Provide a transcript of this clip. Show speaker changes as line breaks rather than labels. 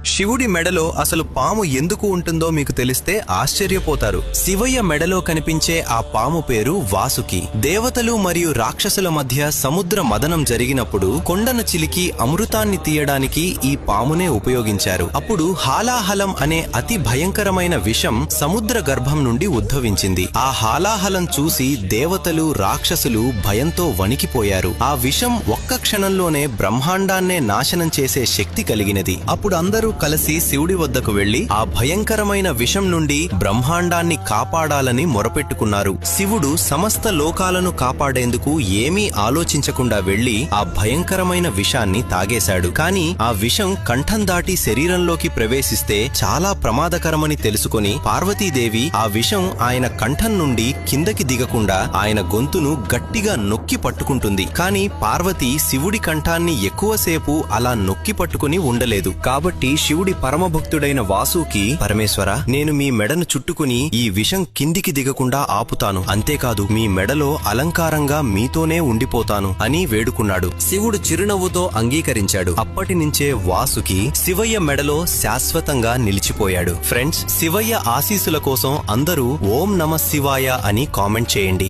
శివుడి మెడలో అసలు పాము ఎందుకు ఉంటుందో మీకు తెలిస్తే ఆశ్చర్యపోతారు. శివయ్య మెడలో కనిపించే ఆ పాము పేరు వాసుకి. దేవతలు మరియు రాక్షసుల మధ్య సముద్ర మదనం జరిగినప్పుడు కొండను చిలికి అమృతాన్ని తీయడానికి ఈ పామునే ఉపయోగించారు. అప్పుడు హాలాహలం అనే అతి భయంకరమైన విషం సముద్ర గర్భం నుండి ఉద్భవించింది. ఆ హాలాహలం చూసి దేవతలు రాక్షసులు భయంతో వణికిపోయారు. ఆ విషం ఒక్క క్షణంలోనే బ్రహ్మాండాన్నే నాశనం చేసే శక్తి కలిగినది. అప్పుడు అందరూ కలిసి శివుడి వద్దకు వెళ్లి ఆ భయంకరమైన విషం నుండి బ్రహ్మాండాన్ని కాపాడాలని మొరపెట్టుకున్నారు. శివుడు సమస్త లోకాలను కాపాడేందుకు ఏమీ ఆలోచించకుండా వెళ్లి ఆ భయంకరమైన విషాన్ని తాగేశాడు. కాని ఆ విషం కంఠం దాటి శరీరంలోకి ప్రవేశిస్తే చాలా ప్రమాదకరమని తెలుసుకుని పార్వతీదేవి ఆ విషం ఆయన కంఠం నుండి కిందకి దిగకుండా ఆయన గొంతును గట్టిగా నొక్కి పట్టుకుంటుంది. కాని పార్వతి శివుడి కంఠాన్ని ఎక్కువసేపు అలా నొక్కి పట్టుకుని ఉండలేదు. కాబట్టి శివుడి పరమభక్తుడైన వాసుకి, పరమేశ్వర, నేను మీ మెడను చుట్టుకుని ఈ విషం కిందికి దిగకుండా ఆపుతాను, అంతేకాదు మీ మెడలో అలంకారంగా మీతోనే ఉండిపోతాను అని వేడుకున్నాడు. శివుడు చిరునవ్వుతో అంగీకరించాడు. అప్పటినుంచే వాసుకి శివయ్య మెడలో శాశ్వతంగా నిలిచిపోయాడు. ఫ్రెండ్స్, శివయ్య ఆశీస్సుల కోసం అందరూ ఓం నమః శివాయ అని కామెంట్ చేయండి.